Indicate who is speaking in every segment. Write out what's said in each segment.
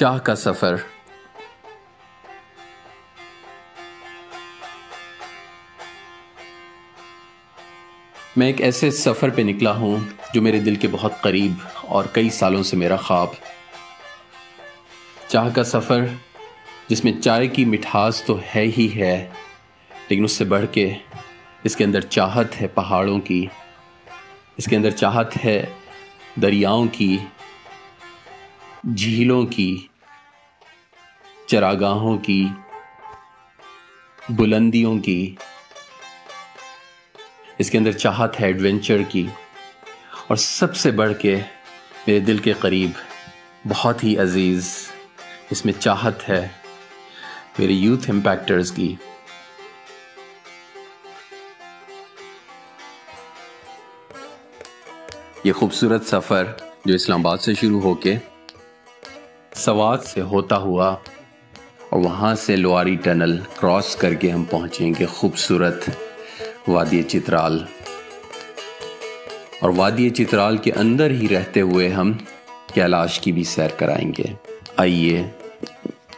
Speaker 1: चाह का सफ़र। मैं एक ऐसे सफ़र पे निकला हूँ जो मेरे दिल के बहुत करीब और कई सालों से मेरा ख्वाब। चाह का सफ़र जिसमें चाय की मिठास तो है ही है, लेकिन उससे बढ़ के इसके अंदर चाहत है पहाड़ों की, इसके अंदर चाहत है दरियाओं की, झीलों की, चरागाहों की, बुलंदियों की। इसके अंदर चाहत है एडवेंचर की, और सबसे बढ़ के मेरे दिल के करीब बहुत ही अजीज इसमें चाहत है मेरे यूथ इम्पैक्टर्स की। ये खूबसूरत सफ़र जो इस्लामाबाद से शुरू होके सवात से होता हुआ और वहाँ से लोआरी टनल क्रॉस करके हम पहुँचेंगे खूबसूरत वादी चित्राल, और वादी चित्राल के अंदर ही रहते हुए हम कैलाश की भी सैर कराएंगे। आइए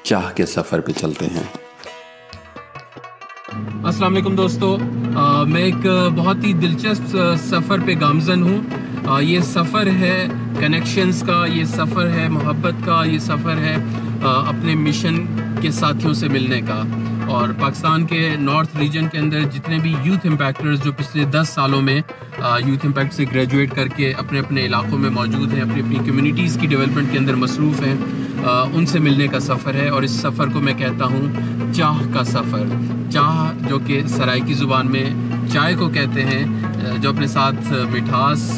Speaker 1: चाह के सफ़र पे चलते हैं।
Speaker 2: अस्सलाम वालेकुम दोस्तों, मैं एक बहुत ही दिलचस्प सफ़र पे गामज़न हूँ। ये सफ़र है कनेक्शंस का, ये सफ़र है मोहब्बत का, ये सफ़र है अपने मिशन के साथियों से मिलने का। और पाकिस्तान के नॉर्थ रीजन के अंदर जितने भी यूथ इम्पैक्टर्स जो पिछले 10 सालों में यूथ इम्पैक्ट से ग्रेजुएट करके अपने अपने इलाकों में मौजूद हैं, अपनी अपनी कम्युनिटीज़ की डेवलपमेंट के अंदर मसरूफ़ हैं, उनसे मिलने का सफ़र है। और इस सफ़र को मैं कहता हूँ चाह का सफ़र। चाह जो कि सराइकी ज़ुबान में चाय को कहते हैं, जो अपने साथ मिठास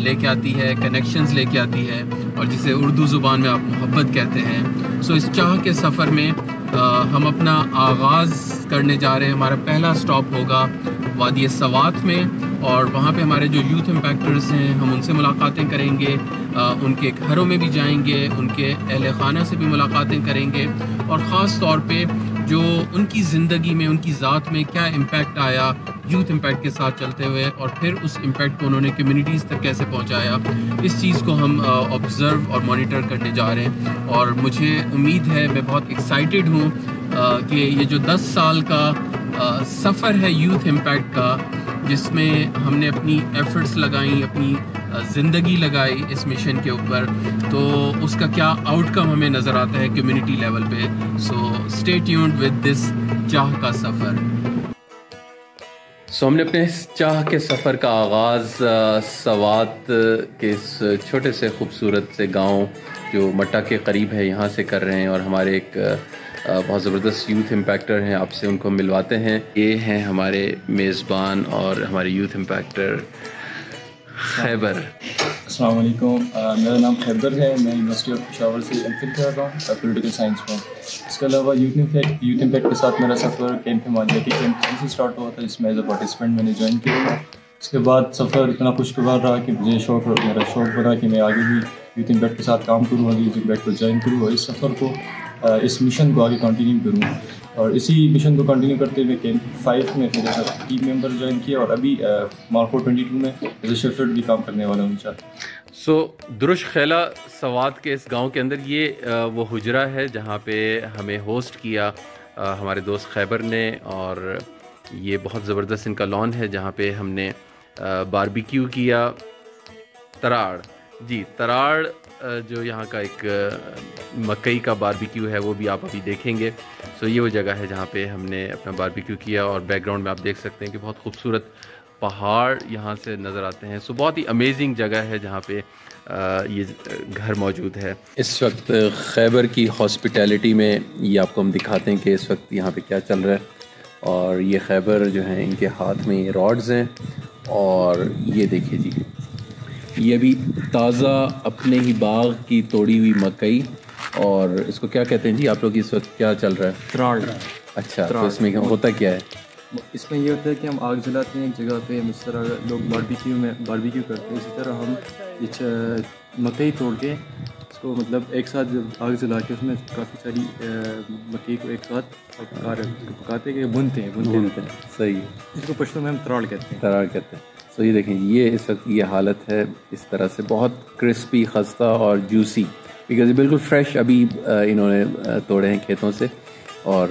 Speaker 2: लेके आती है, कनेक्शंस लेके आती है, और जिसे उर्दू ज़ुबान में आप मोहब्बत कहते हैं। सो इस चाह के सफ़र में हम अपना आगाज़ करने जा रहे हैं। हमारा पहला स्टॉप होगा वादी सवात में, और वहाँ पे हमारे जो यूथ इम्पैक्टर्स हैं हम उनसे मुलाकातें करेंगे, उनके घरों में भी जाएंगे, उनके अहल खाना से भी मुलाकातें करेंगे, और ख़ास तौर पे जो उनकी ज़िंदगी में, उनकी ज़ात में क्या इम्पैक्ट आया यूथ इम्पैक्ट के साथ चलते हुए, और फिर उस इम्पैक्ट को उन्होंने कम्युनिटीज़ तक कैसे पहुंचाया, इस चीज़ को हम ऑब्ज़र्व और मॉनिटर करने जा रहे हैं। और मुझे उम्मीद है, मैं बहुत एक्साइटेड हूँ कि ये जो 10 साल का सफ़र है यूथ इम्पैक्ट का, जिसमें हमने अपनी एफ़र्ट्स लगाई, अपनी ज़िंदगी लगाई इस मिशन के ऊपर, तो उसका क्या आउटकम हमें नज़र आता है कम्युनिटी लेवल पे। So stay tuned with this चाह का सफ़र।
Speaker 1: सो हमने अपने इस चाह के सफ़र का आगाज़ सवात के इस छोटे से खूबसूरत से गांव जो मट्टा के करीब है यहाँ से कर रहे हैं। और हमारे एक बहुत ज़बरदस्त यूथ इम्पैक्टर हैं, आपसे उनको मिलवाते हैं। ये हैं हमारे मेज़बान और हमारे यूथ इम्पैक्टर खैबर।
Speaker 3: अस्सलाम वालेकुम, मेरा नाम खैबर है। मैं यूनिवर्सिटी ऑफ पेशावर से एमफिल कर रहा हूँ पॉलिटिकल साइंस में। इसके अलावा यूथ इम्पैक्ट के साथ मेरा सफ़र कैंप हिमालय के कैंप से स्टार्ट हुआ था, जिसमें एज ए पार्टिसिपेंट मैंने ज्वाइन किया था। उसके बाद सफ़र इतना खुशगवार रहा कि मुझे मेरा शौक़ बना कि मैं आगे भी यूथ इम्पैक्ट के साथ काम करूँ, आगे यूथ इम्पैक्ट को ज्वाइन करूँ, और इस सफ़र को, इस मिशन को आगे कंटिन्यू करूँ। और इसी मिशन को कंटिन्यू करते हुए कैंप 5 में मेरे साथ टीम मेंबर ज्वाइन किया, और अभी मार्को 22 में एज ए शेफर्ड भी काम करने वाला हूँ इंशाल्लाह।
Speaker 1: सो दुरुश खैला सवात के इस गांव के अंदर ये वो हुजरा है जहाँ पे हमें होस्ट किया हमारे दोस्त खैबर ने, और ये बहुत ज़बरदस्त इनका लॉन है जहाँ पे हमने बारबेक्यू किया। तराड़ जी, तराड़ जो यहाँ का एक मकई का बारबेक्यू है, वो भी आप अभी देखेंगे। सो ये वो जगह है जहाँ पे हमने अपना बारबेक्यू किया, और बैकग्राउंड में आप देख सकते हैं कि बहुत खूबसूरत पहाड़ यहाँ से नज़र आते हैं। सो बहुत ही अमेजिंग जगह है जहाँ पे ये घर मौजूद है। इस वक्त खैबर की हॉस्पिटैलिटी में ये आपको हम दिखाते हैं कि इस वक्त यहाँ पे क्या चल रहा है। और ये खैबर जो हैं, इनके हाथ में ये रॉड्स हैं, और ये देखिए जी, ये अभी ताज़ा अपने ही बाग की तोड़ी हुई मकई, और इसको क्या कहते हैं जी आप लोग, इस वक्त क्या चल रहा है?
Speaker 3: त्राड़।
Speaker 1: अच्छा, तो इसमें होता क्या है?
Speaker 3: इसमें ये होता है कि हम आग जलाते हैं एक जगह पे, जिस तरह लोग बारबेक्यू करते हैं, इसी तरह हम मकई तोड़ के इसको, मतलब एक साथ जब आग जला के उसमें काफ़ी सारी मकई को एक साथ पकाते हैं, भूनते हैं।
Speaker 1: सही है,
Speaker 3: इसको पश्तो में हम त्राड़ कहते हैं।
Speaker 1: तराड़ कहते हैं। तो ये देखें, ये इस वक्त ये हालत है, इस तरह से बहुत क्रिस्पी, खस्ता और जूसी बिकॉज ये बिल्कुल फ्रेश अभी इन्होंने तोड़े हैं खेतों से, और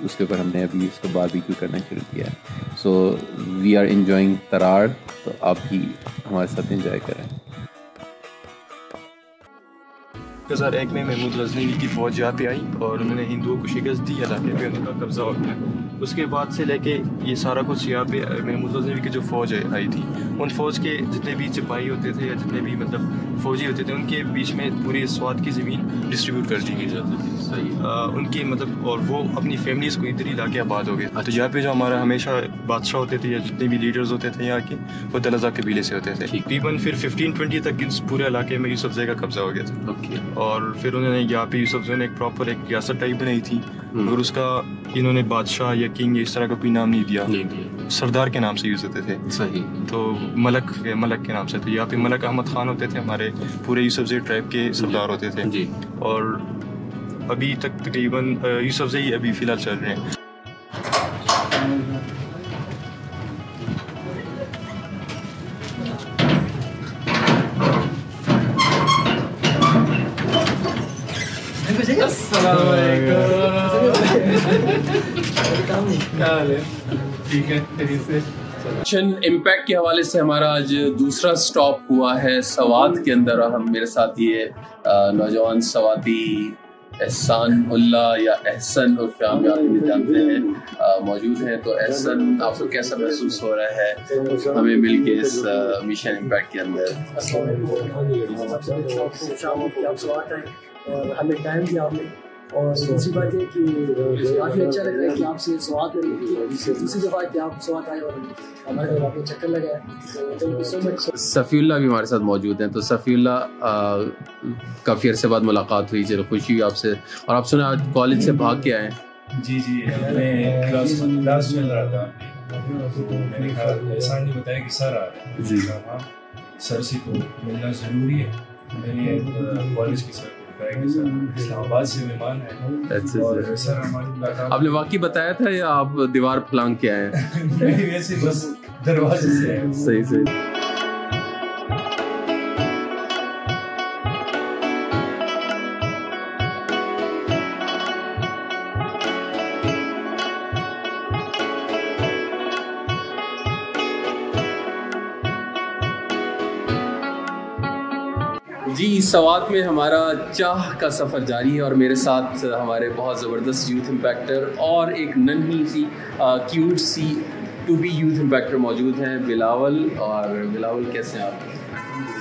Speaker 1: उसके ऊपर हमने अभी इसको बारबेक्यू करना शुरू किया है। So we are enjoying Tarar, तो आप भी हमारे साथ एंजॉय करें।
Speaker 3: 2001 में महमूद गजनवी की फ़ौज यहाँ पे आई और उन्होंने हिंदुओं को शिकस्त दी, इलाके पे उनका कब्ज़ा हो गया। उसके बाद से लेके ये सारा कुछ यहाँ पे महमूद गजनवी की जो फ़ौज आई थी, उन फ़ौज के जितने भी सिपाही होते थे या जितने भी मतलब फ़ौजी होते थे, उनके बीच में पूरी स्वात की ज़मीन डिस्ट्रीब्यूट कर दी जाती थी। सही उनके मतलब, और वो अपनी फैमिलीज़ को इधर ही ला के आबाद हो गए। तो यहाँ पे जो हमारा हमेशा बादशाह होते थे या जितने भी लीडर्स होते थे यहाँ के, वो दलजा कबीले से होते थे। तकरीबन फिर 1520 तक इस पूरे इलाके में यूसुफजई का कब्ज़ा हो गया था। और फिर उन्होंने यहाँ पे यूसुफजई ने एक प्रॉपर एक रियासत टाइप बनाई थी, और उसका इन्होंने बादशाह या किंग इस तरह का कोई नाम नहीं दिया, सरदार के नाम से यूज़ होते थे। सही। तो मलक के नाम से। तो यहाँ पे मलक अहमद खान होते थे, हमारे पूरे यूसुफजई ट्राइब के सरदार होते थे जी। और अभी तक तकरीबन यूसुफजई अभी फ़िलहाल चल रहे हैं।
Speaker 2: ठीक है। मिशन इम्पैक्ट के हवाले से हमारा आज दूसरा स्टॉप हुआ है सवात के अंदर, और हम मेरे साथ ये नौजवान सवाती एहसान उल्ला या एहसन उर्फ आप जानते हैं मौजूद हैं। तो एहसन, आपको कैसा महसूस हो रहा है हमें मिलके इस मिशन इम्पैक्ट के अंदर?
Speaker 4: और हमें टाइम दिया आपने, और दूसरी बात है कि काफ़ी अच्छा लग रहा है कि आपसे स्वाद दूसरी दफ़ा कि आप स्वाद आए और हमारे घर आपने चक्कर लगाया, तो thank you so much.
Speaker 2: Safiullah भी हमारे साथ मौजूद हैं। तो सफ़ीउल्लाह, काफ़ी अरसे बाद मुलाकात हुई, चलो खुशी हुई आपसे। और आप सुना आज कॉलेज से भाग के आए हैं?
Speaker 5: जी, मैं क्लास चल रहा था, तो मैंने कहा एहसान ने बताया कि सर आ रहे हैं जी। हाँ, सर से तो मिलना ज़रूरी है। मैंने कॉलेज के सर इस्लामाबाद से मेहमान है, और सर हमारी मुलाकात
Speaker 2: आपने वाकई बताया था या आप दीवार फलांग के आए हैं?
Speaker 5: वैसे बस दरवाजे से आए।
Speaker 2: सही। जी, सवात में हमारा चाह का सफ़र जारी है, और मेरे साथ हमारे बहुत ज़बरदस्त यूथ इम्पैक्टर और एक नन्ही सी क्यूट सी टू बी यूथ इम्पैक्टर मौजूद हैं, बिलावल। और बिलावल, कैसे हैं आप?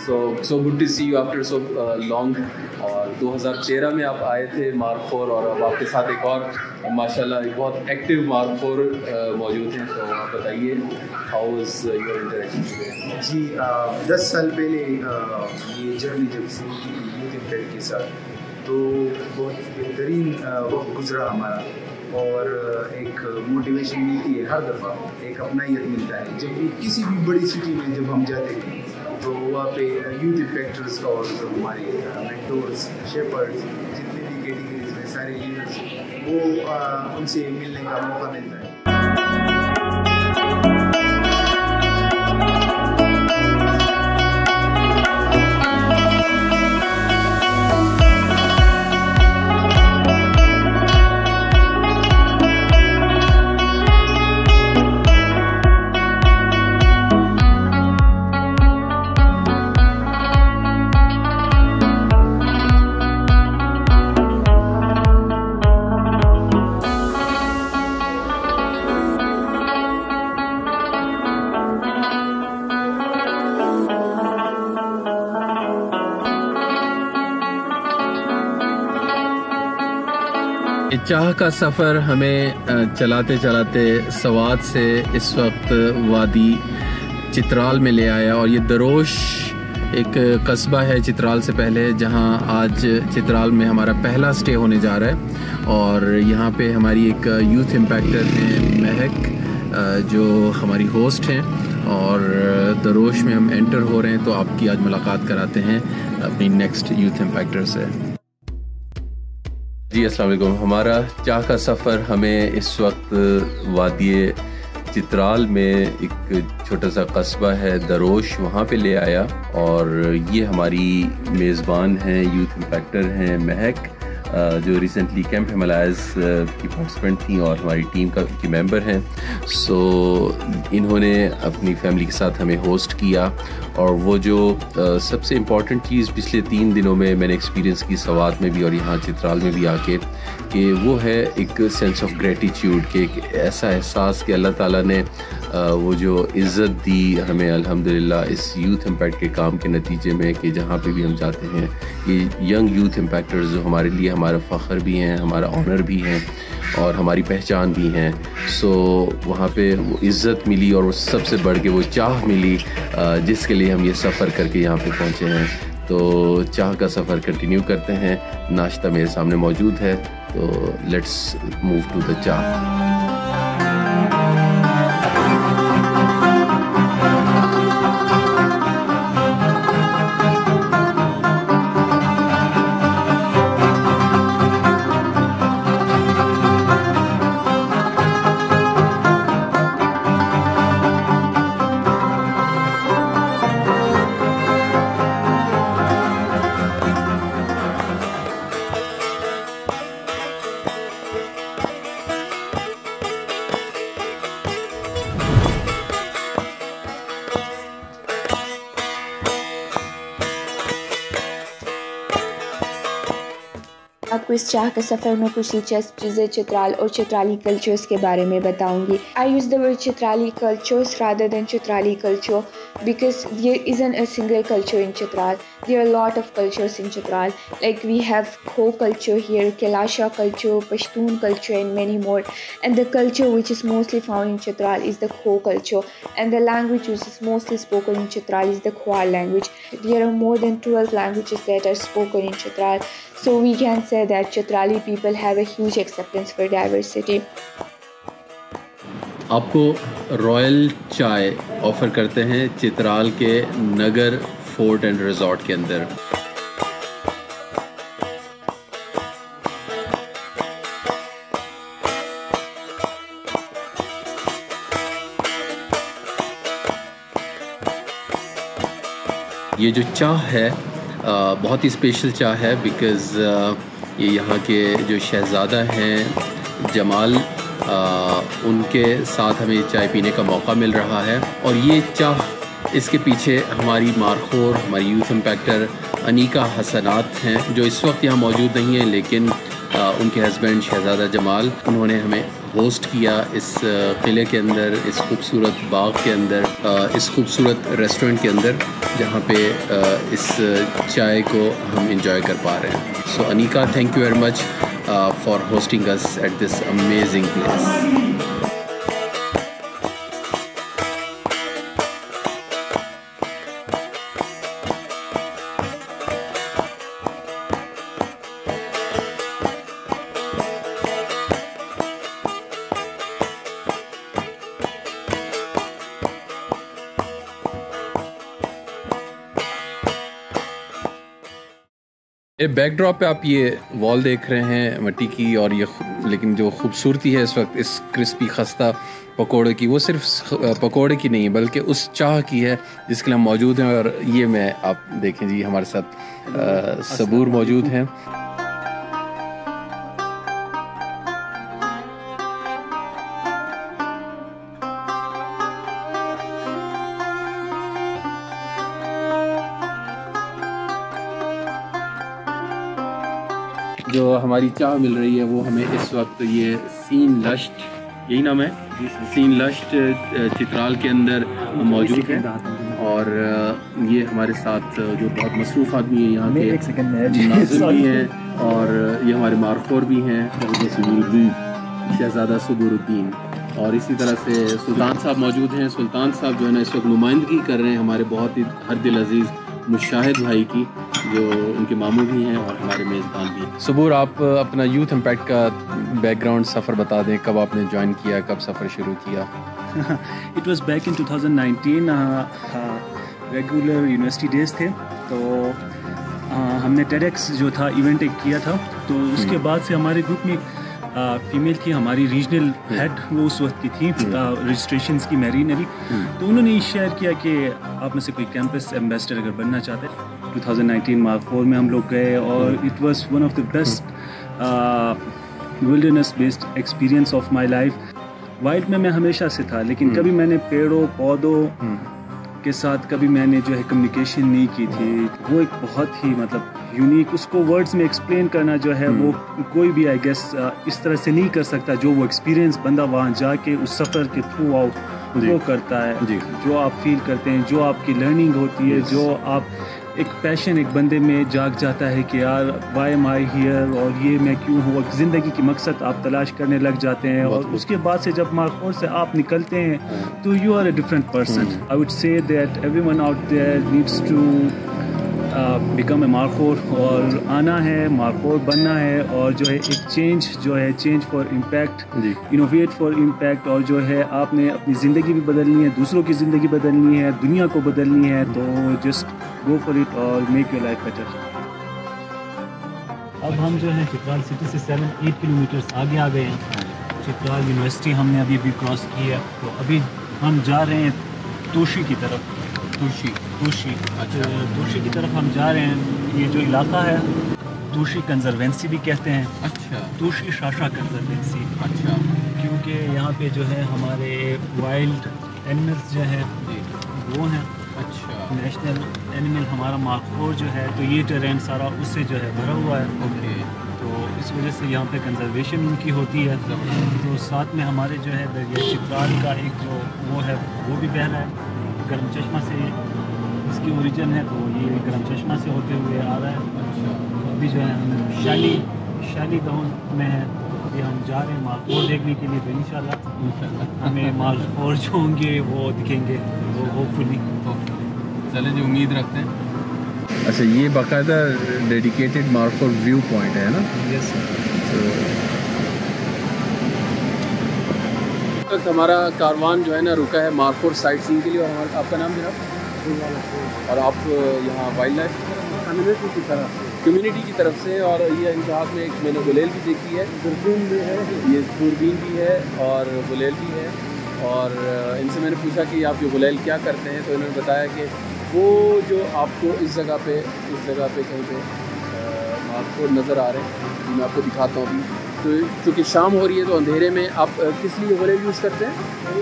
Speaker 2: So good to see you after so long. और 2013 में आप आए थे मार्क 4, और अब आपके साथ एक और माशाल्लाह एक बहुत एक्टिव मार्क 4 मौजूद हैं। तो आप बताइए, how was your interaction today?
Speaker 6: जी, 10 साल पहले ये जर्नी जब शुरू की थी यूथ इम्पैक्ट के साथ, तो बहुत बेहतरीन वक्त गुजरा हमारा, और एक मोटिवेशन मिलती है हर दफ़ा, एक अपनायत मिलता है। जब भी किसी भी बड़ी सिटी में जब हम जाते हैं, तो वहाँ पे यूथ इम्पैक्टर्स और जो हमारे मेंटोर्स, शेपर्ड्स, जितने भी कैटेगरीज में सारे लीडर्स, वो उनसे मिलने का मौका मिलता है।
Speaker 2: चाह का सफ़र हमें चलाते चलाते सवात से इस वक्त वादी चित्राल में ले आया, और ये दरोश एक कस्बा है चित्राल से पहले, जहां आज चित्राल में हमारा पहला स्टे होने जा रहा है। और यहाँ पे हमारी एक यूथ इम्पैक्टर हैं महक, जो हमारी होस्ट हैं, और दरोश में हम एंटर हो रहे हैं। तो आपकी आज मुलाकात कराते हैं अपनी नेक्स्ट यूथ इम्पैक्टर से। जी, अस्सलाम वालेकुम। हमारा चाह का सफ़र हमें इस वक्त वादी
Speaker 1: चित्राल में एक छोटा सा कस्बा है दरोश, वहाँ पे ले आया। और ये हमारी मेज़बान हैं, यूथ इम्पैक्टर हैं महक, जो रिसेंटली कैंप हिमालयाज़ की पार्टिसिपेंट थी और हमारी टीम की मेंबर हैं। सो इन्होंने अपनी फैमिली के साथ हमें होस्ट किया। और वो जो सबसे इम्पॉर्टेंट चीज़ पिछले 3 दिनों में मैंने एक्सपीरियंस की सवात में भी और यहाँ चित्राल में भी आके, कि वो है एक सेंस ऑफ ग्रेटिट्यूड, कि एक ऐसा एहसास कि अल्लाह ताला ने वो जो इज़्ज़त दी हमें अल्हम्दुलिल्लाह इस यूथ इम्पैक्ट के काम के नतीजे में, कि जहाँ पे भी हम जाते हैं ये यंग यूथ इम्पैक्टर्स जो हमारे लिए हमारा फ़ख्र भी हैं, हमारा ऑनर भी हैं और हमारी पहचान भी हैं। सो वहाँ पे वो इज़्ज़त मिली और वो सबसे बढ़ के वो चाह मिली जिसके लिए हम ये सफ़र करके यहाँ पे पहुँचे हैं। तो चाह का सफ़र कंटिन्यू करते हैं। नाश्ता मेरे सामने मौजूद है, तो लेट्स मूव टू द चाह।
Speaker 7: आपको इस चाह का सफ़र में कुछ दिलचस्प चीज़ें चित्राल और चित्राली कल्चर्स के बारे में बताऊंगी। I use the word Chitrali cultures rather than Chitrali culture because there isn't a single culture in Chitral. There are a lot of cultures in Chitral. Like we have Kho culture here, Kailasha culture, Pashtun culture and many more. And the culture which is mostly found in Chitral is the Kho culture. And the language which is mostly spoken in Chitral is the Khwar language. There are more than 12 languages that are spoken in Chitral. So we can say that Chitrali people have a huge acceptance for diversity.
Speaker 1: आपको royal चाय offer करते हैं चित्राल के नगर fort and resort के अंदर। ये जो चाय है बहुत ही स्पेशल चाय है बिकॉज़ ये यहाँ के जो शहज़ादा हैं जमाल उनके साथ हमें चाय पीने का मौका मिल रहा है। और ये चाय इसके पीछे हमारी मारखोर हमारी यूथ इम्पैक्टर अनीका हसनात हैं जो इस वक्त यहाँ मौजूद नहीं हैं, लेकिन उनके हस्बैंड शहज़ादा जमाल उन्होंने हमें होस्ट किया इस किले के अंदर, इस खूबसूरत बाग के अंदर, इस खूबसूरत रेस्टोरेंट के अंदर जहाँ पे इस चाय को हम इंजॉय कर पा रहे हैं। So Anika, thank you very much for hosting us at this amazing place. Backdrop पे आप ये वॉल देख रहे हैं मिट्टी की, और ये लेकिन जो खूबसूरती है इस वक्त इस क्रिस्पी खस्ता पकोड़े की, वो सिर्फ पकोड़े की नहीं है बल्कि उस चाह की है जिसके लिए हम मौजूद हैं। और ये मैं आप देखें जी, हमारे साथ सबूर मौजूद हैं। जो हमारी चाय मिल रही है वो हमें इस वक्त ये सीन लश्ट, यही नाम है, सीन लश्ट चित्राल के अंदर मौजूद है। और ये हमारे साथ जो बहुत मसरूफ़ आदमी है यहाँ के नाज़िम भी हैं, और ये हमारे मारखोर भी हैं शहज़ादा सबूरुद्दीन, और इसी तरह से सुल्तान साहब मौजूद हैं। सुल्तान साहब जो है ना इस वक्त नुमाइंदगी कर रहे हैं हमारे बहुत ही हर दिल अजीज़ मुशाहिद भाई की, जो उनके मामू भी हैं और हमारे मेज़बान भी हैं। सबूर, आप अपना यूथ इम्पैक्ट का बैकग्राउंड सफ़र बता दें, कब आपने ज्वाइन किया, कब सफ़र शुरू किया?
Speaker 8: It was back in 2019, regular university days थे, तो हमने टेडेक्स जो था इवेंट एक किया था, तो उसके बाद से हमारे ग्रुप में फीमेल थी, हमारी रीजनल हेड वो उस वक्त की थी रजिस्ट्रेशंस की, मैरी ने भी। तो उन्होंने ये शेयर किया कि आप में से कोई कैंपस एम्बेसडर अगर बनना चाहते हैं। 2019 मार्च 4 में हम लोग गए और it was one of the best wilderness based experience of my life. Wild में मैं हमेशा से था, लेकिन कभी मैंने पेड़ों पौधों के साथ कभी मैंने जो है कम्युनिकेशन नहीं की थी। वो एक बहुत ही मतलब यूनिक, उसको वर्ड्स में एक्सप्लेन करना जो है वो कोई भी आई गेस इस तरह से नहीं कर सकता जो वो एक्सपीरियंस बंदा वहाँ जाके उस सफ़र के थ्रू आउट वो करता है। जो आप फील करते हैं, जो आपकी लर्निंग होती है, जो आप एक पैशन एक बंदे में जाग जाता है कि यार वाई एम आई हियर, और ये मैं क्यों हूँ, ज़िंदगी की मकसद आप तलाश करने लग जाते हैं। और उसके बाद से जब मार्कोर से आप निकलते हैं तो you are a different person. I would say that everyone out there needs to become a marker, और आना है, मार्कोर बनना है, और जो है एक change for impact, innovate for impact, और जो है आपने अपनी ज़िंदगी भी बदलनी है, दूसरों की ज़िंदगी बदलनी है, दुनिया को बदलनी है। तो जस्ट गो फॉर इट और मेक योर लाइफ बेटर।
Speaker 9: अब हम जो है चित्राल सिटी से 7-8 किलोमीटर्स आगे आ गए हैं। चित्राल यूनिवर्सिटी हमने अभी क्रॉस की है, तो अभी हम जा रहे हैं तोशी की तरफ। तोशी की तरफ हम जा रहे हैं। ये जो इलाका है तोशी कंजर्वेंसी भी कहते हैं। अच्छा। Toshi Sasha conservancy. अच्छा। क्योंकि यहाँ पे जो है हमारे वाइल्ड एनिमल्स जो हैं वो हैं। अच्छा। नेशनल एनिमल हमारा मार्कोर जो है, तो ये टेरेन सारा उससे जो है भरा हुआ है। ओके। तो इस वजह से यहाँ पे कंजर्वेशन उनकी होती है। तो साथ में हमारे जो है दरिया चित्राल का एक जो वो है वो भी बह रहा है। गर्म चश्मा से इसकी ओरिजिन है, तो ये गर्म चश्मा से होते हुए आ रहा है। अच्छा। अभी जो है हम शाली गाँव में है, ये हम जा रहे हैं मार्कोर देखने के लिए। तो इंशाल्लाह हमें मार्कोर जो होंगे वो दिखेंगे, वो होपफुली।
Speaker 1: चले जी, उम्मीद रखते हैं। अच्छा, ये बाकायदा डेडिकेटेड मार्कोर व्यू पॉइंट है ना?
Speaker 9: Yes
Speaker 1: sir. हमारा कारवान जो है ना रुका है मार्कोर साइट सीइंग के लिए। और आपका नाम जनाब? और आप यहाँ वाइल्ड लाइफ कम्युनिटी की तरफ से। और ये इनके हाथ में एक मैंने गुलेल भी देखी है, दूरबीन भी है, ये दूरबीन भी है और गुलेल भी है। और इनसे मैंने पूछा कि आप ये गुलेल क्या करते हैं, तो इन्होंने बताया कि वो जो आपको इस जगह पे कहीं पे आपको नज़र आ रहे हैं, मैं आपको दिखाता हूँ अभी। तो चूँकि शाम हो रही है तो अंधेरे में आप किस लिए गुलेल यूज़ करते हैं?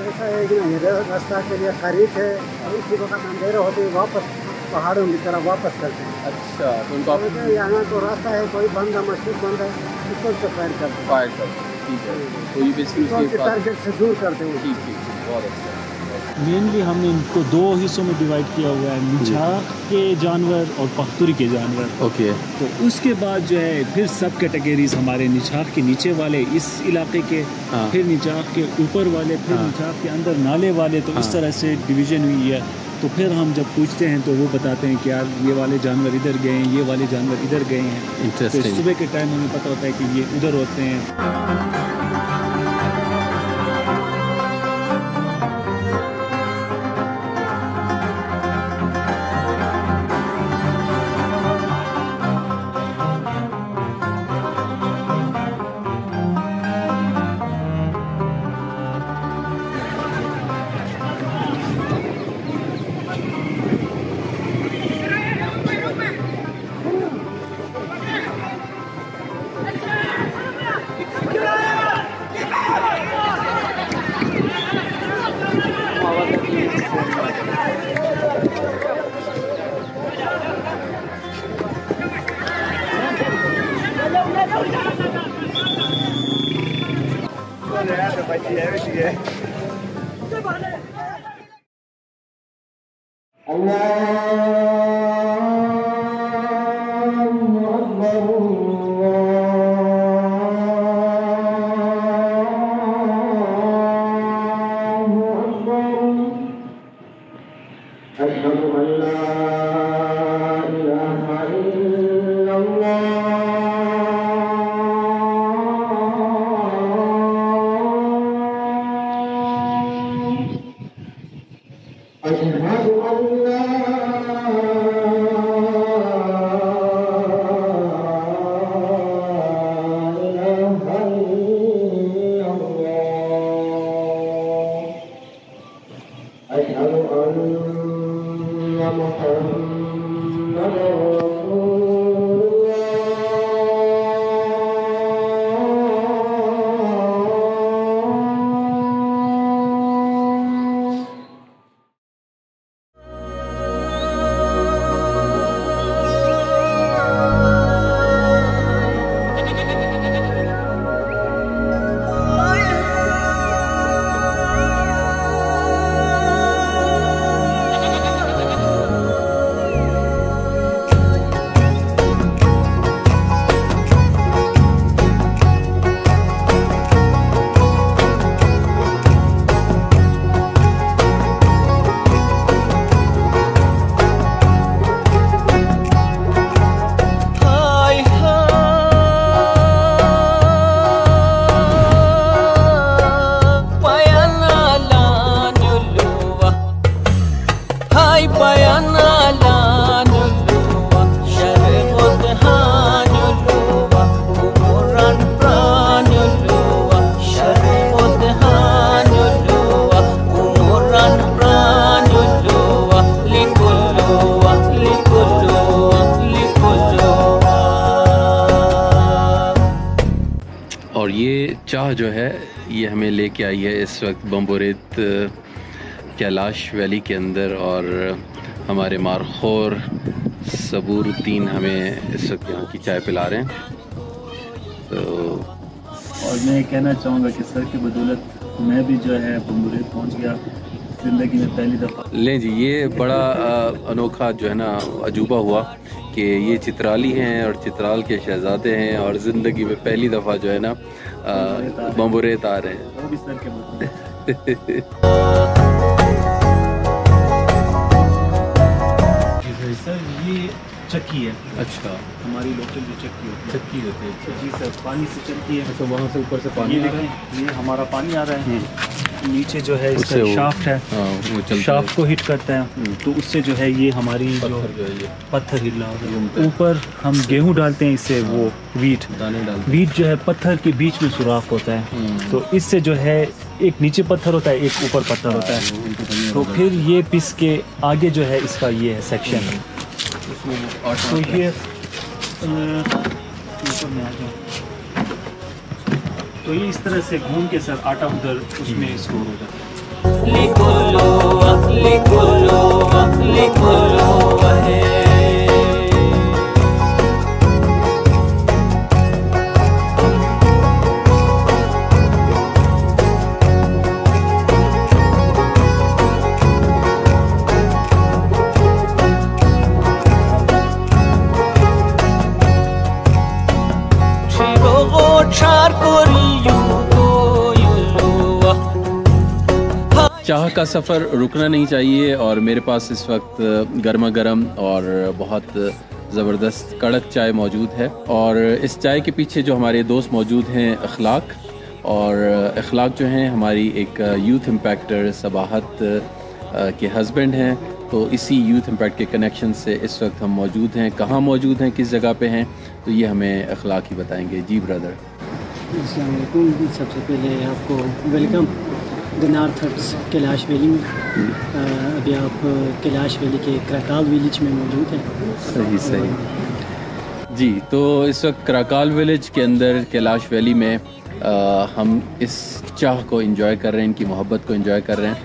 Speaker 10: ऐसा है कि रास्ता के लिए खरीद है, और इसी वक्त अंधेरा होते ही वापस पहाड़ों की तरफ वापस करते हैं। अच्छा। तो उनको आप यहाँ तो रास्ता है, कोई बंद है, मस्जिद बंद है, उसको से फायर करते हैं।
Speaker 1: ठीक है। तो ये बेसिकली
Speaker 10: टारगेट से दूर करते हैं।
Speaker 1: ठीक, बहुत अच्छा।
Speaker 9: मेनली हमने इनको 2 हिस्सों में डिवाइड किया हुआ है, निछाख के जानवर और पख्तूरी के जानवर।
Speaker 1: ओके।
Speaker 9: तो उसके बाद जो है फिर सब कैटेगरीज हमारे निछाख के नीचे वाले इस इलाके के, फिर निछाख के ऊपर वाले, फिर निछाख के अंदर नाले वाले। तो इस तरह से डिवीज़न हुई है। तो फिर हम जब पूछते हैं तो वो बताते हैं कि यार ये वाले जानवर इधर गए हैं, ये वाले जानवर इधर गए हैं। तो सुबह के टाइम हमें पता होता है कि ये उधर होते हैं।
Speaker 10: Allah
Speaker 1: और ये चाह जो है ये हमें लेके आई है इस वक्त बम्बोरेत कैलाश वैली के अंदर, और हमारे मारखोर सबूरुद्दीन हमें इस वक्त यहाँ की चाय पिला रहे हैं। तो
Speaker 8: और मैं कहना चाहूँगा कि सर की बदौलत मैं भी जो है बम्बोरेत पहुँच गया ज़िंदगी में पहली दफ़ा।
Speaker 1: लें जी, ये बड़ा अनोखा जो है ना अजूबा हुआ कि ये चित्राली हैं और चित्राल के शहजादे हैं और ज़िंदगी में पहली दफ़ा जो है ना बम्बोरेत आ रहे हैं।
Speaker 8: वो भी सर के बदौलत। सर ये चक्की है।
Speaker 1: अच्छा,
Speaker 8: हमारी लोकल जो चक्की होती है।
Speaker 1: चक्की होती है। अच्छा
Speaker 8: जी सर, पानी से चलती है।
Speaker 1: तो वहाँ से ऊपर से पानी
Speaker 8: ये देखें, ये हमारा पानी आ रहा है। नीचे जो है इसका शाफ्ट है,
Speaker 1: वो
Speaker 8: शाफ्ट को हिट करता है तो उससे जो है ये हमारी जो पत्थर हिलना होगा। ऊपर हम गेहूं डालते हैं, इससे वो वीट वीट जो है पत्थर के बीच में सुराख होता है, तो इससे जो है एक नीचे पत्थर होता है, एक ऊपर पत्थर होता है। तो फिर ये पिस के आगे जो है इसका ये है सेक्शन। तो ये तो ये इस तरह से घूम के सर आटा उधर उसमें स्टोर हो जाता है।
Speaker 1: चाह का सफ़र रुकना नहीं चाहिए, और मेरे पास इस वक्त गर्मा गर्म और बहुत ज़बरदस्त कड़क चाय मौजूद है। और इस चाय के पीछे जो हमारे दोस्त मौजूद हैं अखलाक, और अखलाक जो हैं हमारी एक यूथ इम्पैक्टर सबाहत के हस्बैंड हैं। तो इसी यूथ इम्पैक्ट के कनेक्शन से इस वक्त हम मौजूद हैं। कहाँ मौजूद हैं, किस जगह पे हैं, तो ये हमें अखलाक ही बताएंगे। जी ब्रदर।
Speaker 10: अस्सलाम वालेकुम। सबसे पहले आपको welcome the north huts Kailash valley में। अभी आप कैलाश वैली के कराकाल विलेज में मौजूद हैं।
Speaker 1: सही सही जी। तो इस वक्त कराकाल विलेज के अंदर कैलाश वैली में हम इस चाह को एंजॉय कर रहे हैं, इनकी मोहब्बत को एंजॉय कर रहे हैं।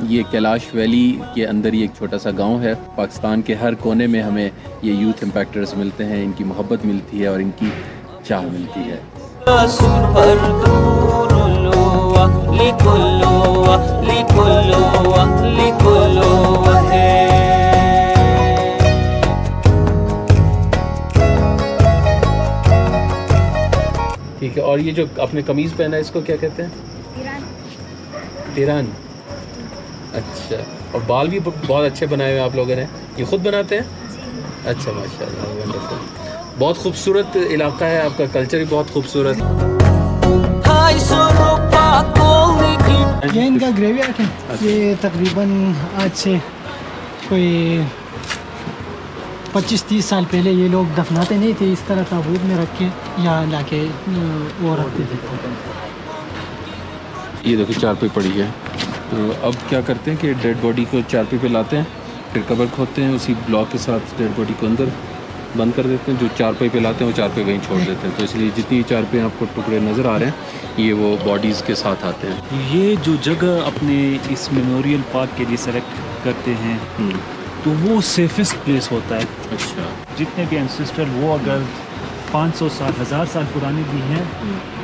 Speaker 1: ये कैलाश वैली के अंदर ही एक छोटा सा गांव है। पाकिस्तान के हर कोने में हमें ये यूथ इम्पैक्टर्स मिलते हैं, इनकी मोहब्बत मिलती है और इनकी चाह मिलती है। ठीक है। और ये जो आपने कमीज़ पहना है इसको क्या कहते हैं? तिरान। अच्छा, और बाल भी बहुत अच्छे बनाए हुए आप लोगों ने, ये खुद बनाते हैं? अच्छा, माशाल्लाह, वंडरफुल। बहुत खूबसूरत इलाका है आपका, कल्चर भी बहुत खूबसूरत।
Speaker 10: ये इनका ग्रेवयार्ड है। ये तकरीबन आज से कोई 25-30 साल पहले ये लोग दफनाते नहीं थे, इस तरह ताबूत में रख के यहाँ लाके वो रखते थे।
Speaker 1: ये देखो चारपाई पड़ी है। तो अब क्या करते हैं कि डेड बॉडी को चारपे पे लाते हैं, फिर कवर खोदते हैं, उसी ब्लॉक के साथ डेड बॉडी को अंदर बंद कर देते हैं। जो चारपे पे लाते हैं वो चारपे वहीं छोड़ देते हैं। तो इसलिए जितनी चारपे आपको टुकड़े नज़र आ रहे हैं ये वो बॉडीज़ के साथ आते हैं।
Speaker 8: ये जो जगह अपने इस मेमोरियल पार्क के लिए सेलेक्ट करते हैं तो वो सेफेस्ट प्लेस होता है।
Speaker 1: अच्छा,
Speaker 8: जितने भी एंसेस्टर वो अगर 500 साल 1000 साल पुराने भी हैं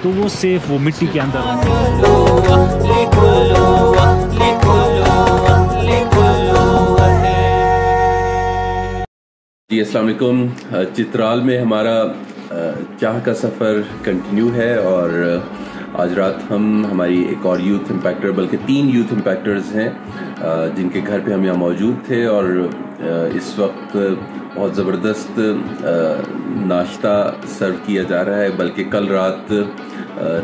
Speaker 8: तो वो सेफ वो मिट्टी के अंदर
Speaker 1: जी। अस्सलाम वालेकुम। चित्राल में हमारा चाह का सफ़र कंटिन्यू है और आज रात हम हमारी एक और यूथ इम्पैक्टर, बल्कि 3 यूथ इम्पैक्टर्स हैं जिनके घर पे हम यहाँ मौजूद थे और इस वक्त बहुत ज़बरदस्त नाश्ता सर्व किया जा रहा है। बल्कि कल रात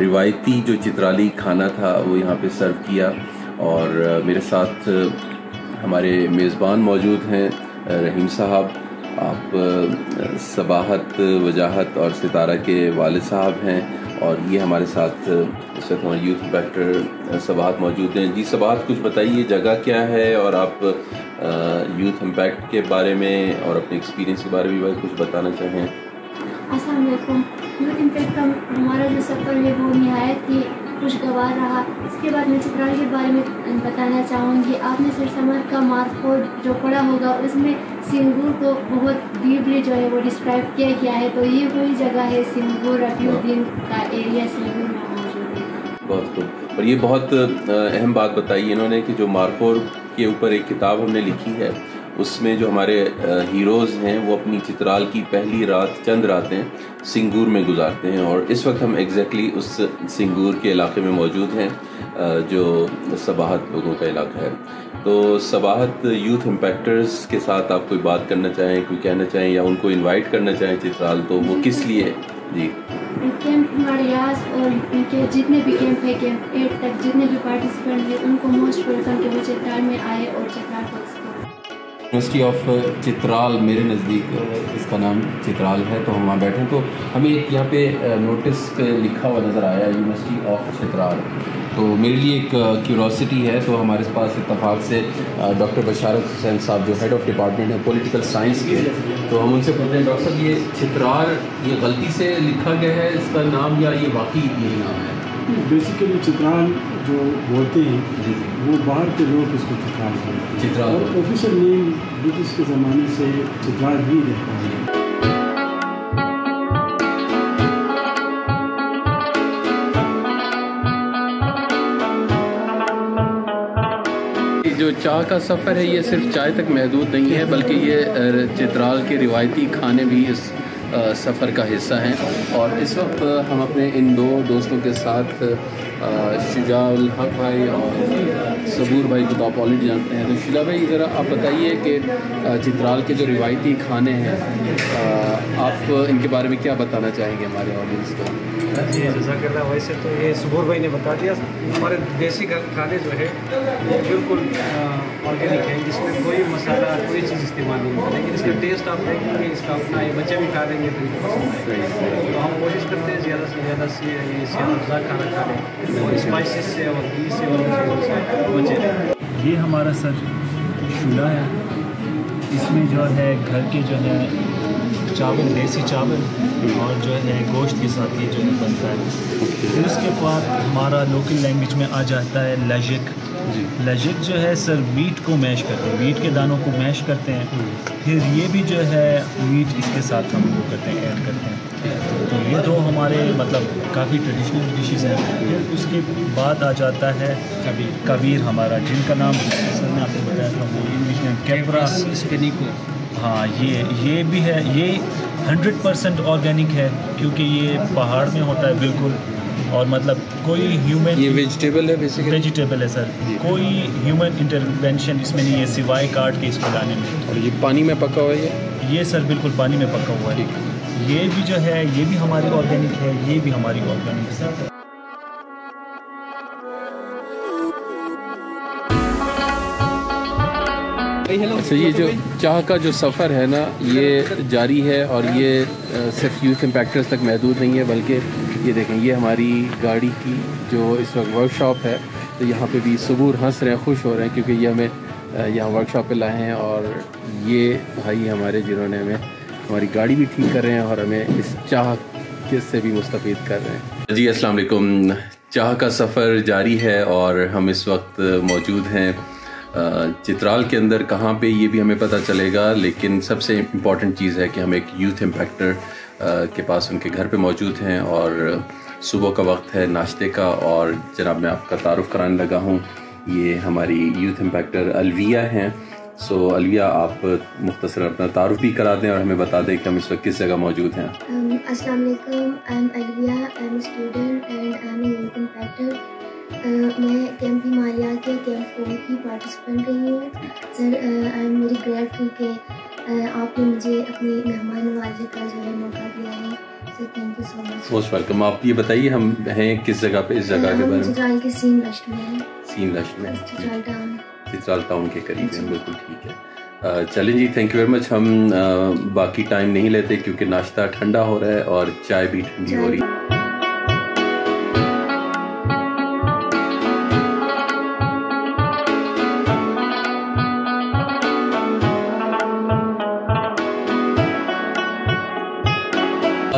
Speaker 1: रिवायती जो चित्राली खाना था वो यहाँ पे सर्व किया और मेरे साथ हमारे मेज़बान मौजूद हैं रहीम साहब, आप सबाहत, वजाहत और सितारा के वालिद साहब हैं और ये हमारे साथ इस वक्त हमारे यूथ इम्पैक्टर सबाहत मौजूद हैं। जी सबाहत, कुछ बताइए जगह क्या है और आप यूथ इम्पैक्ट के बारे में और अपने एक्सपीरियंस के बारे में भी कुछ बताना चाहें।
Speaker 11: अस्सलाम वालेकुम। यूथ इम्पैक्ट का हमारा जो सफ़र है वो निहायत ही खुशगवार रहा। इसके बाद मैं चित्राल के बारे में बताना चाहूँगी। आपने सर समर का मार्कोड जो पढ़ा होगा उसमें सिंगूर को बहुत डीपली जो है वो डिस्क्राइब किया गया है। तो ये वही जगह है सिंगूर, रफीउद्दीन का एरिया सिंगूर में मौजूद है।
Speaker 1: बहुत खूब। और ये बहुत अहम बात बताई इन्होंने कि जो मार्कोड के ऊपर एक किताब हमने लिखी है उसमें जो हमारे हीरोज़ हैं वो अपनी चित्राल की पहली रात, चंद रातें सिंगूर में गुजारते हैं और इस वक्त हम एग्जैक्टली उस सिंगूर के इलाके में मौजूद हैं जो सबाहत लोगों का इलाका है। तो सबाहत, यूथ इम्पैक्टर्स के साथ आप कोई बात करना चाहें, कोई कहना चाहें या उनको इनवाइट करना चाहें चित्राल, तो वो किस लिए? जी,
Speaker 11: कैंप हिमालयास और इनके जितने भी कैंप है, कैंप 8 तक जितने भी पार्टिसिपेंट हैं उनको मोस्ट वेलकम कि वो चित्राल में आए और चित्राल को
Speaker 1: यूनिवर्सिटी ऑफ चित्राल, मेरे नज़दीक इसका नाम चित्राल है। तो हम वहाँ बैठे तो हमें एक यहाँ पे नोटिस पे लिखा हुआ नज़र आया यूनिवर्सिटी ऑफ चित्राल। तो मेरे लिए एक क्यूरोसिटी है। तो हमारे पास इत्तफाक से डॉक्टर बशारत हुसैन साहब जो हेड ऑफ डिपार्टमेंट है पॉलिटिकल साइंस के, तो हम उनसे पूछते हैं डॉक्टर साहब ये चित्राल ये गलती से लिखा गया है इसका नाम या ये वाकई यही नाम है?
Speaker 12: बेसिकली चित्राल जो बोलते हैं वो बाहर के लोग इसको चित्राल बोलते हैं। चित्राल और ऑफिशियल नेम ब्रिटिश के ज़माने से चित्राल ही रहता है।
Speaker 1: जो चाह का सफ़र है ये सिर्फ चाय तक महदूद नहीं है बल्कि ये चित्राल के रिवायती खाने भी इस सफ़र का हिस्सा हैं। और इस वक्त हम अपने इन 2 दोस्तों के साथ शुजाउल हक भाई और सबूर भाई को तो आप ऑलरेडी जानते हैं। तो शुजा भाई ज़रा आप बताइए कि चित्राल के जो रिवायती खाने हैं आप इनके बारे में क्या बताना चाहेंगे हमारे ऑडियंस को?
Speaker 13: जी जज़ाकल्लाह। वैसे तो ये सबूर भाई ने बता दिया, हमारे देसी खाने जो है वो बिल्कुल ऑर्गेनिक है, जिसमें कोई मसाला कोई चीज़ इस्तेमाल नहीं होता, लेकिन इसका टेस्ट आप देखेंगे इसका अपना ये बच्चे भी खा लेंगे तो इनको पसंद आएगा। तो हम कोशिश करते हैं ज़्यादा से ज़्यादा से ये सेहतअफ़ज़ा खाना खा लें और स्पाइसेस से और घी से और बचे रहें।
Speaker 9: ये हमारा सर चूल्हा है, इसमें जो है घर के जो है चावल, देसी चावल और जो है गोश्त के साथ ये जो है बनता है। फिर उसके बाद हमारा लोकल लैंग्वेज में आ जाता है लजिक। लजिक जो है सर मीट को मैश करते हैं, मीट के दानों को मैश करते हैं, फिर ये भी जो है मीट इसके साथ हम वो करते हैं, ऐड करते हैं। तो ये 2 हमारे मतलब काफ़ी ट्रेडिशनल डिशेज़ हैं। फिर उसके बाद आ जाता है कबीर हमारा, जिनका नाम सर ने आपको बताया था वो इंग्लिश में कैप्रा स्पेनिको। हाँ, ये भी है, ये 100% ऑर्गेनिक है क्योंकि ये पहाड़ में होता है बिल्कुल। और मतलब कोई ह्यूमन,
Speaker 1: ये वेजिटेबल है बेसिकली?
Speaker 9: वेजिटेबल है सर, कोई ह्यूमन इंटरवेंशन इसमें नहीं है सिवाय काट के इसको लाने में।
Speaker 1: और ये पानी में पका हुआ है?
Speaker 9: ये सर बिल्कुल पानी में पका हुआ है। ये भी जो है ये भी हमारी ऑर्गेनिक है, ये भी हमारी ऑर्गेनिक है।
Speaker 1: अच्छा, ये जो चाह का जो सफ़र है ना ये जारी है और ये सिर्फ यूथ इम्पैक्टर्स तक महदूद नहीं है बल्कि ये देखें ये हमारी गाड़ी की जो इस वक्त वर्कशॉप है तो यहाँ पे भी सबूर हंस रहे हैं, खुश हो रहे हैं क्योंकि ये हमें यहाँ वर्कशॉप पे लाए हैं और ये भाई हमारे जिन्होंने हमें हमारी गाड़ी भी ठीक कर रहे हैं और हमें इस चाह से भी मुस्तफ़ीद कर रहे हैं। जी अस्सलाम वालेकुम। चाह का सफ़र जारी है और हम इस वक्त मौजूद हैं चित्राल के अंदर। कहाँ पे ये भी हमें पता चलेगा, लेकिन सबसे इम्पॉर्टेंट चीज़ है कि हम एक यूथ इम्पैक्टर के पास उनके घर पे मौजूद हैं और सुबह का वक्त है नाश्ते का। और जनाब मैं आपका तारुफ़ कराने लगा हूँ, ये हमारी यूथ इम्पैक्टर अलविया हैं। सो अलविया, आप मुख्तसर अपना तारुफ़ भी करा दें और हमें बता दें कि हम इस वक्त किस जगह मौजूद हैं।
Speaker 11: अस्सलाम वालेकुम, I am Alvia, I am student and I am youth impactor. मैं कैंप हिमालय के कैंप 4 की पार्टिसिपेंट रही हूँ। Sir I am very grateful कि आपने मुझे अपनी मेहमान नवाजी का जो है मौका दिया है। Sir thank you so much.
Speaker 1: Most welcome. आप ये बताइए हम हैं किस जगह पे, इस जगह के बारे में?
Speaker 11: चित्राल के सीन लश्त में है।
Speaker 1: सीन लश्त में,
Speaker 11: चित्राल टाउन,
Speaker 1: चित्राल टाउन के करीब है। बिल्कुल ठीक है। चलें जी, थैंक यू वेरी मच। हम बाकी टाइम नहीं लेते क्योंकि नाश्ता ठंडा हो रहा है और चाय भी ठंडी हो रही है।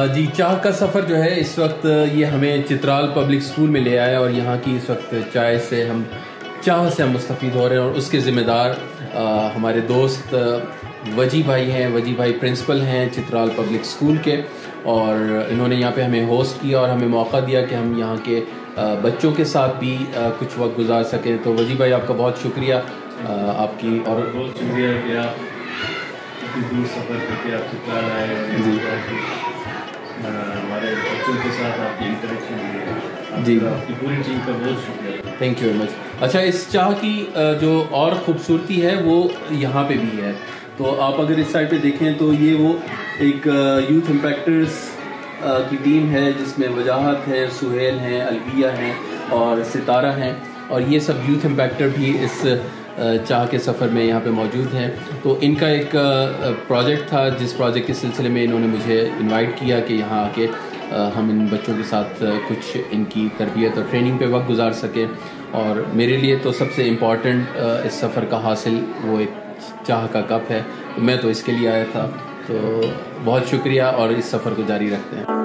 Speaker 1: जी, चाह का सफ़र जो है इस वक्त ये हमें चित्राल पब्लिक स्कूल में ले आया और यहाँ की इस वक्त चाय से हम हम मुस्तफ़ीद हो रहे हैं। और उसके ज़िम्मेदार हमारे दोस्त वजी भाई हैं। वजी भाई प्रिंसिपल हैं चित्राल पब्लिक स्कूल के और इन्होंने यहाँ पे हमें होस्ट किया और हमें मौका दिया कि हम यहाँ के बच्चों के साथ भी कुछ वक्त गुजार सकें। तो वजी भाई आपका बहुत शुक्रिया आपकी, और
Speaker 5: बहुत शुक्रिया कि आप इतनी दूर सफ़र करके आप चित्राल आए जी। हमारे बच्चों के साथ आपकी इंटरेक्शन जी, आपकी पूरी टीम का बहुत शुक्रिया।
Speaker 1: Thank you very much. अच्छा, इस चाह की जो और ख़ूबसूरती है वो यहाँ पे भी है। तो आप अगर इस साइड पे देखें तो ये वो एक यूथ इम्पैक्टर्स की टीम है जिसमें वजाहत है, सुहेल हैं, अलविया हैं और सितारा हैं। और ये सब यूथ इम्पैक्टर भी इस चाह के सफ़र में यहाँ पे मौजूद हैं। तो इनका एक प्रोजेक्ट था जिस प्रोजेक्ट के सिलसिले में इन्होंने मुझे इनवाइट किया कि यहाँ आके हम इन बच्चों के साथ कुछ इनकी तरबियत और ट्रेनिंग पे वक्त गुजार सकें। और मेरे लिए तो सबसे इम्पॉर्टेंट इस सफ़र का हासिल वो एक चाह का कप है। तो मैं तो इसके लिए आया था। तो बहुत शुक्रिया और इस सफ़र को जारी रखते हैं।